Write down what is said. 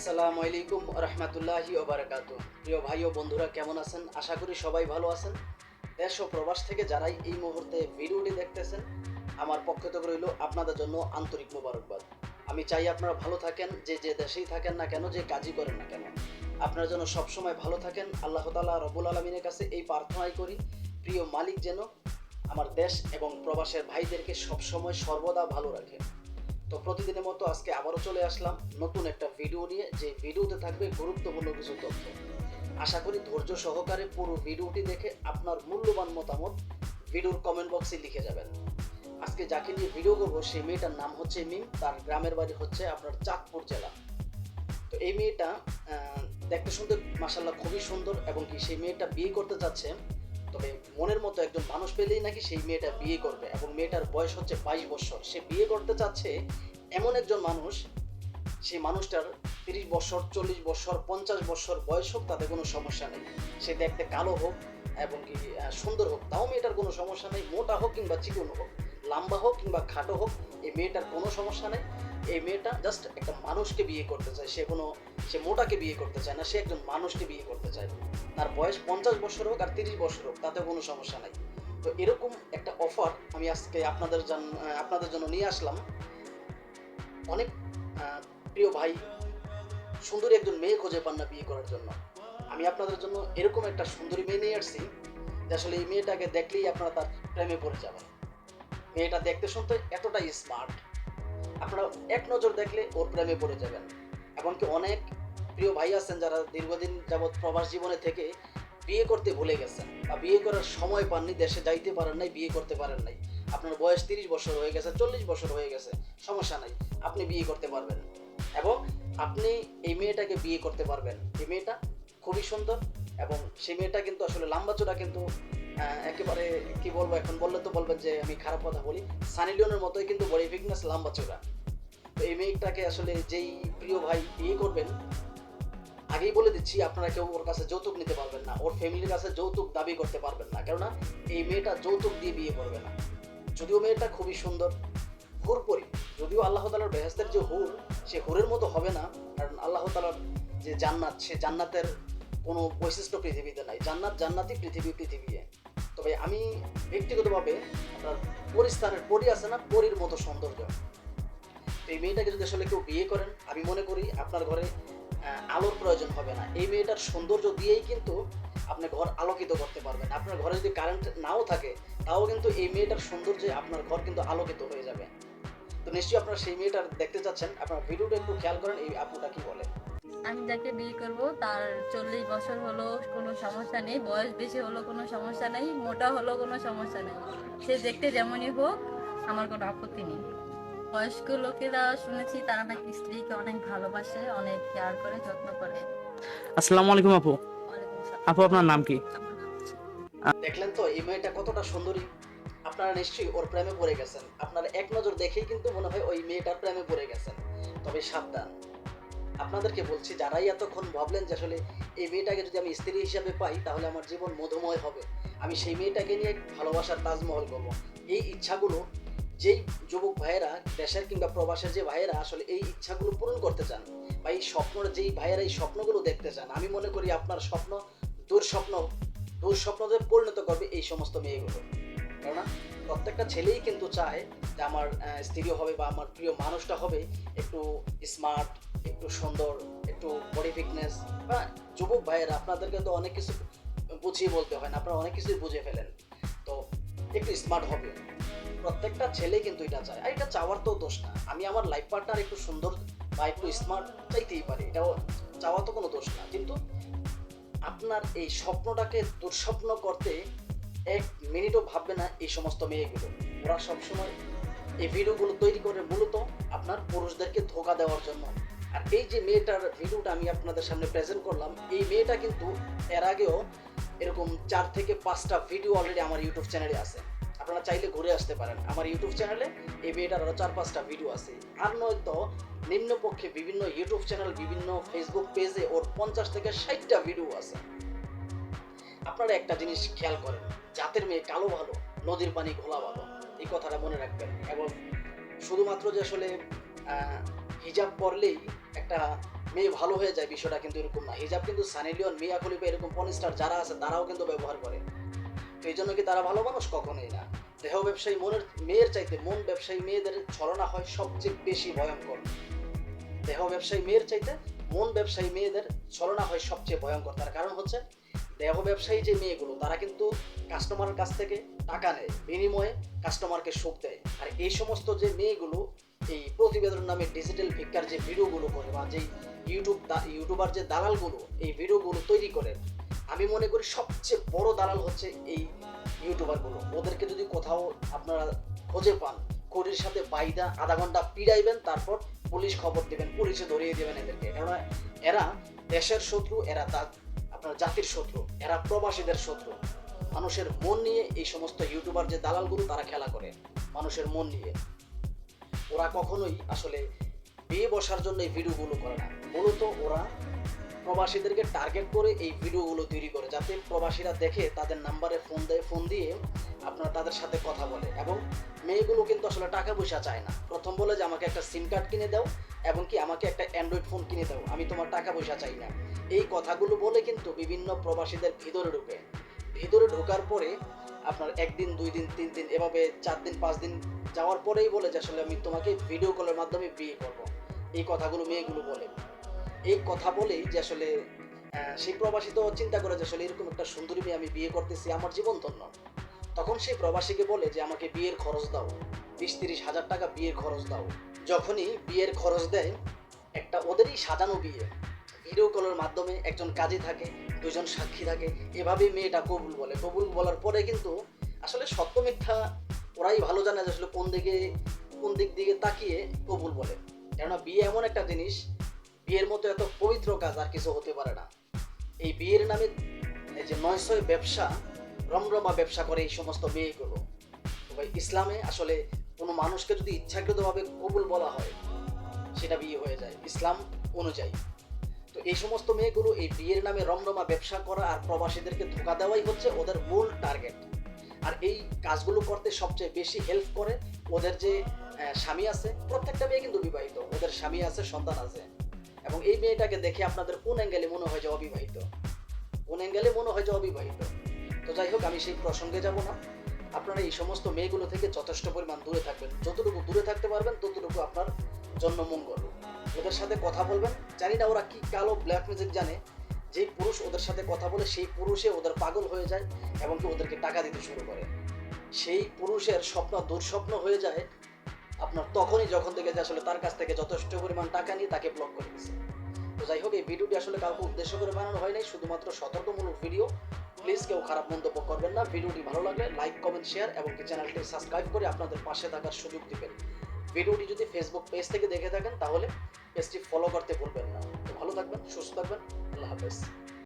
আসসালামু আলাইকুম রহমতুল্লাহি ওয়া বারাকাতুহু। প্রিয় ভাই ও বন্ধুরা, কেমন আছেন? আশা করি সবাই ভালো আছেন। দেশ ও প্রবাস থেকে যারাই এই মুহূর্তে ভিডিওটি দেখতেছেন, আমার পক্ষ থেকে রইল আপনাদের জন্য আন্তরিক মোবারকবাদ। আমি চাই আপনারা ভালো থাকেন, যে দেশেই থাকেন না কেন, যে কাজই করেন না কেন, আপনার জন্য সবসময় ভালো থাকেন। আল্লাহ তাআলা রব্বুল আলামিনের কাছে এই প্রার্থনাই করি, প্রিয় মালিক যেন আমার দেশ এবং প্রবাসের ভাইদেরকে সবসময় সর্বদা ভালো রাখে। তো প্রতিদিনের মতো আজকে আবারও চলে আসলাম নতুন একটা ভিডিও নিয়ে, যে ভিডিওতে থাকবে গুরুত্বপূর্ণ কিছু তথ্য। আশা করি ধৈর্য সহকারে পুরো ভিডিওটি দেখে আপনার মূল্যবান মতামত ভিডিওর কমেন্ট বক্সে লিখে যাবেন। আজকে যাকে নিয়ে ভিডিও করবো সেই মেয়েটার নাম হচ্ছে মিম। তার গ্রামের বাড়ি হচ্ছে আপনার চাঁদপুর জেলা। তো এই মেয়েটা দেখতে শুনতে মাশাআল্লাহ খুবই সুন্দর, এবং কি সেই মেয়েটা বিয়ে করতে চাচ্ছে। তবে মনের মতো একজন মানুষ পেলেই নাকি সেই মেয়েটা বিয়ে করবে, এবং মেয়েটার বয়স হচ্ছে 22 বছর। সে বিয়ে করতে চাচ্ছে এমন একজন মানুষ, সেই মানুষটার 30 বছর, 40 বছর, 50 বছর বয়স হোক, তাতে কোনো সমস্যা নেই। সে দেখতে কালো হোক এবং কি সুন্দর হোক, তাও মেয়েটার কোনো সমস্যা নেই। মোটা হোক কিংবা চিকন হোক, লম্বা হোক কিংবা খাটো হোক, এই মেয়েটার কোনো সমস্যা নেই। এই মেয়েটা জাস্ট একটা মানুষকে বিয়ে করতে চায়। সে মোটাকে বিয়ে করতে চায় না, সে একজন মানুষকে বিয়ে করতে চায়। তার বয়স 50 বছর হোক আর 30 বছর হোক, তাতে কোনো সমস্যা নাই। তো এরকম একটা অফার আমি আজকে আপনাদের জন্য নিয়ে আসলাম। অনেক প্রিয় ভাই সুন্দরী একজন মেয়ে খুঁজে পান না বিয়ে করার জন্য। আমি আপনাদের জন্য এরকম একটা সুন্দরী মেয়ে নিয়ে আসছি, যে আসলে এই মেয়েটাকে দেখলেই আপনারা তার প্রেমে পড়ে যাবেন। মেয়েটা দেখতে শুনতে এতটাই স্মার্ট, আপনারা এক নজর দেখলে ওর প্রেমে পড়ে যাবেন। এমনকি অনেক প্রিয় ভাই আছেন যারা দীর্ঘদিন যাবৎ প্রবাস জীবনে থেকে বিয়ে করতে ভুলে গেছেন, বা বিয়ে করার সময় পাননি, দেশে যাইতে পারেন নাই, বিয়ে করতে পারেন নাই। আপনার বয়স 30 বছর হয়ে গেছে, 40 বছর হয়ে গেছে, সমস্যা নাই, আপনি বিয়ে করতে পারবেন। এবং আপনি এই মেয়েটাকে বিয়ে করতে পারবেন। এই মেয়েটা খুবই সুন্দর, এবং সেই মেয়েটা কিন্তু আসলে লম্বা চূড়া, কিন্তু একেবারে কি বলবো, এখন বললে তো বলবেন যে আমি খারাপ কথা বলি, সানি লিওনের মতোই কিন্তু বডি ফিটনেস, লম্বা চূড়া। তো এই মেয়েটাকে আসলে যেই প্রিয় ভাই বিয়ে করবেন, আগেই বলে দিচ্ছি, আপনারা কেউ ওর কাছে যৌতুক নিতে পারবেন না, ওর ফ্যামিলির কাছে যৌতুক দাবি করতে পারবেন না, কেননা এই মেয়েটা যৌতুক দিয়ে বিয়ে করবে না। যদিও মেয়েটা খুবই সুন্দর, হুরপরি, যদিও আল্লাহ তাআলার বেহেশতের যে হুর, সে হুরের মতো হবে না। কারণ আল্লাহ তাআলার যে জান্নাত, সে জান্নাতের কোনো বৈশিষ্ট্য পৃথিবীতে নাই। জান্নাত জান্নাতি, পৃথিবী পৃথিবী। তবে আমি ব্যক্তিগতভাবে আপনার পরিস্থানের পরি আছে না, পরীর মতো সৌন্দর্য। তো এই মেয়েটাকে যদি আসলে কেউ বিয়ে করেন, আমি মনে করি আপনার ঘরে আলোর প্রয়োজন হবে না। এই মেয়েটার সৌন্দর্য দিয়েই কিন্তু আপনি ঘর আলোকিত করতে পারবেন। আপনার ঘরে যদি কারেন্ট নাও থাকে, তাও কিন্তু এই মেয়েটার সৌন্দর্যে আপনার ঘর কিন্তু আলোকিত হয়ে যাবে। তো নিশ্চয়ই আপনারা সেই মেয়েটার দেখতে চাচ্ছেন, আপনার ভিডিওটা একটু খেয়াল করেন এই আপুটা কি বলে। আমি যাকে বিয়ে করব তার 40 বছর হলো কোনো সমস্যা নেই, বয়স বেশি হলো কোনো সমস্যা নেই, মোটা হলো কোনো সমস্যা নেই। সে দেখতে যেমনই হোক, আমার কোনো আপত্তি নেই। বয়স্ক লোকেরা শুনেছি তারা নাকি স্ত্রীকে অনেক ভালোবাসে, অনেক কেয়ার করে, যত্ন করে। আসসালামু আলাইকুম আপু। ওয়ালাইকুম আসসালাম। আপু আপনার নাম কি? আমার নাম হচ্ছে। দেখলেন তো এই মেয়েটা কতটা সুন্দরী। আপনারা নিশ্চয়ই ওর প্রেমে পড়ে গেছেন। আপনারা এক নজর দেখেই কিন্তু মনে হয় ওই মেয়েটার প্রেমে পড়ে গেছেন। তবে সাবধান, আপনাদেরকে বলছি, যারাই এতক্ষণ ভাবলেন যে আসলে এই মেয়েটাকে যদি আমি স্ত্রী হিসাবে পাই তাহলে আমার জীবন মধুময় হবে, আমি সেই মেয়েটাকে নিয়ে ভালোবাসার তাজমহল করব, এই ইচ্ছাগুলো যেই যুবক ভাইয়েরা, দেশের কিংবা প্রবাসের যে ভাইয়েরা আসলে এই ইচ্ছাগুলো পূরণ করতে চান, বা এই স্বপ্নের যেই ভাইয়েরা এই স্বপ্নগুলো দেখতে চান, আমি মনে করি আপনার স্বপ্ন দুঃস্বপ্ন দুঃস্বপ্নতে পরিণত করবে এই সমস্ত মেয়েগুলো। কেননা প্রত্যেকটা ছেলেই কিন্তু চায় যে আমার স্ত্রী হবে, বা আমার প্রিয় মানুষটা হবে একটু স্মার্ট, একটু সুন্দর, একটু বডি ফিটনেস। বা যুবক ভাইয়েরা, আপনাদেরকে তো অনেক কিছু বুঝিয়ে বলতে হয় না, আপনারা অনেক কিছুই বুঝে ফেলেন। তো একটু স্মার্ট হবে, প্রত্যেকটা ছেলে কিন্তু এটা চায়। আর এটা চাওয়ার তো দোষ না। আমি আমার লাইফ পার্টনার একটু সুন্দর বা একটু স্মার্ট চাইতেই পারি, এটাও চাওয়া তো কোনো দোষ না। কিন্তু আপনার এই স্বপ্নটাকে দুঃস্বপ্ন করতে এক মিনিটও ভাববে না এই সমস্ত মেয়েগুলো। ওরা সবসময় এই ভিডিওগুলো তৈরি করে মূলত আপনার পুরুষদেরকে ধোঁকা দেওয়ার জন্য। আর এই যে মেয়েটার ভিডিওটা আমি আপনাদের সামনে প্রেজেন্ট করলাম, এই মেয়েটা কিন্তু এর আগেও এরকম 4 থেকে 5টা ভিডিও অলরেডি আমার ইউটিউব চ্যানেলে আছে। আপনারা চাইলে ঘুরে আসতে পারেন আমার ইউটিউব চ্যানেলে, এই মেয়েটার আরও 4-5টা ভিডিও আছে। আর নয়তো নিম্নপক্ষে বিভিন্ন ইউটিউব চ্যানেল, বিভিন্ন ফেসবুক পেজে ওর 50 থেকে 60টা ভিডিও আছে। আপনারা একটা জিনিস খেয়াল করেন, জাতের মেয়ে কালো ভালো, নদীর পানি ঘোলা ভালো, এই কথাটা মনে রাখবেন। এবং শুধুমাত্র যে আসলে হিজাব পরলেই একটা মেয়ে ভালো হয়ে যায়, বিষয়টা কিন্তু এরকম না। হিজাব কিন্তু সানি লিওন, মিয়া খলিফা এরকম পর্নস্টার যারা আছে তারাও কিন্তু ব্যবহার করে। তো এই জন্য কি তারা ভালো মানুষ? কখনোই না। দেহ ব্যবসায়ী মেয়ের চাইতে মন ব্যবসায়ী মেয়েদের ছলনা হয় সবচেয়ে বেশি ভয়ঙ্কর। দেহ ব্যবসায়ী মেয়ের চাইতে মন ব্যবসায়ী মেয়েদের ছলনা হয় সবচেয়ে ভয়ঙ্কর। তার কারণ হচ্ছে দেহ ব্যবসায়ী যে মেয়েগুলো তারা কিন্তু কাস্টমারের কাছ থেকে টাকা নেয়, বিনিময়ে কাস্টমারকে সুখ দেয়। আর এই সমস্ত যে মেয়েগুলো এই প্রতিবেদন নামে ডিজিটাল ভিক্ষার যে ভিডিওগুলো করে বা যেই ইউটিউবার যে দালালগুলো এই ভিডিওগুলো তৈরি করে, আমি মনে করি সবচেয়ে বড় দালাল হচ্ছে এই ইউটিউবারগুলো। ওদেরকে যদি কোথাও আপনারা খুঁজে পান, কোটির সাথে বাইদা আধা ঘন্টা পিড়াইবেন, তারপর পুলিশ খবর দেবেন, পুলিশে ধরিয়ে দেবেন এদেরকে। কেননা এরা দেশের শত্রু, এরা আপনার জাতির শত্রু, এরা প্রবাসীদের শত্রু। মানুষের মন নিয়ে এই সমস্ত ইউটিউবার যে দালালগুলো তারা খেলা করে মানুষের মন নিয়ে। ওরা কখনোই আসলে বিয়ে বসার জন্য এই ভিডিওগুলো করে না, মূলত ওরা প্রবাসীদেরকে টার্গেট করে এই ভিডিওগুলো তৈরি করে, যাতে প্রবাসীরা দেখে তাদের নাম্বারে ফোন দিয়ে আপনারা তাদের সাথে কথা বলে। এবং মেয়েগুলো কিন্তু আসলে টাকা পয়সা চায় না। প্রথম বলে যে আমাকে একটা সিম কার্ড কিনে দাও এবং কি আমাকে একটা অ্যান্ড্রয়েড ফোন কিনে দাও, আমি তোমার টাকা পয়সা চাই না। এই কথাগুলো বলে কিন্তু বিভিন্ন প্রবাসীদের ভিতরে ঢোকার পরে আপনার 1 দিন 2 দিন 3 দিন এভাবে 4 দিন 5 দিন যাওয়ার পরেই বলে যে আসলে আমি তোমাকে ভিডিও কলের মাধ্যমে বিয়ে করবো। এই কথাগুলো মেয়েগুলো বলে। এই কথা বলেই যে আসলে সেই প্রবাসী তো চিন্তা করে যে আসলে এরকম একটা সুন্দরী মেয়ে আমি বিয়ে করতেছি, আমার জীবন ধন্য। তখন সেই প্রবাসীকে বলে যে আমাকে বিয়ের খরচ দাও, 20-30 হাজার টাকা বিয়ের খরচ দাও। যখনই বিয়ের খরচ দেয়, একটা ওদেরই সাজানো বিয়ে, ভিডিও কলের মাধ্যমে একজন কাজী থাকে, 2 জন সাক্ষী থাকে, এভাবেই মেয়েটা কবুল বলে। কবুল বলার পরে কিন্তু আসলে সত্য মিথ্যা ওরাই ভালো জানে যে আসলে কোন দিক দিকে তাকিয়ে কবুল বলে। কেননা বিয়ে এমন একটা জিনিস, বিয়ের মতো এত পবিত্র কাজ আর কিছু হতে পারে না। এই বিয়ের নামে এই যে 900 ব্যবসা, রমরমা ব্যবসা করে এই সমস্ত মেয়েগুলো। তবে ইসলামে আসলে কোনো মানুষকে যদি ইচ্ছাকৃতভাবে কবুল বলা হয়, সেটা বিয়ে হয়ে যায় ইসলাম অনুযায়ী। তো এই সমস্ত মেয়েগুলো এই বিয়ের নামে রমরমা ব্যবসা করা আর প্রবাসীদেরকে ধোঁকা দেওয়াই হচ্ছে ওদের মূল টার্গেট। আর এই কাজগুলো করতে সবচেয়ে বেশি হেল্প করে ওদের যে স্বামী আছে। প্রত্যেকটা মেয়ে কিন্তু বিবাহিত, ওদের স্বামী আছে, সন্তান আছে। এবং এই মেয়েটাকে দেখে আপনাদের কোন অ্যাঙ্গেলে মনে হয় যে অবিবাহিত, তো যাই হোক, আমি সেই প্রসঙ্গে যাব না। আপনারা এই সমস্ত মেয়েগুলো থেকে যথেষ্ট পরিমাণ দূরে থাকবেন। যতটুকু দূরে থাকতে পারবেন ততটুকু আপনার জন্য মঙ্গল। ওদের সাথে কথা বলবেন, জানি না ওরা কি কালো ব্ল্যাক ম্যাজিক জানে, যেই পুরুষ ওদের সাথে কথা বলে সেই পুরুষে ওদের পাগল হয়ে যায় এবং কি ওদেরকে টাকা দিতে শুরু করে। সেই পুরুষের স্বপ্ন দুঃস্বপ্ন হয়ে যায় আপনার তখনই, যখন থেকে যে আসলে তার কাছ থেকে যথেষ্ট পরিমাণ টাকা নিয়ে তাকে ব্লক করে দিচ্ছে। তো যাই হোক, এই ভিডিওটি আসলে কাউকে উদ্দেশ্য করে বানানো হয় নাই, শুধুমাত্র সতর্কমূলক ভিডিও। প্লিজ কেউ খারাপ মন্তব্য করবেন না। ভিডিওটি ভালো লাগলে লাইক, কমেন্ট, শেয়ার এবং কি চ্যানেলটি সাবস্ক্রাইব করে আপনাদের পাশে থাকার সুযোগ দিবেন। ভিডিওটি যদি ফেসবুক পেজ থেকে দেখে থাকেন তাহলে পেজটি ফলো করতে ভুলবেন না। তো ভালো থাকবেন, সুস্থ থাকবেন, আল্লাহ হাফেজ।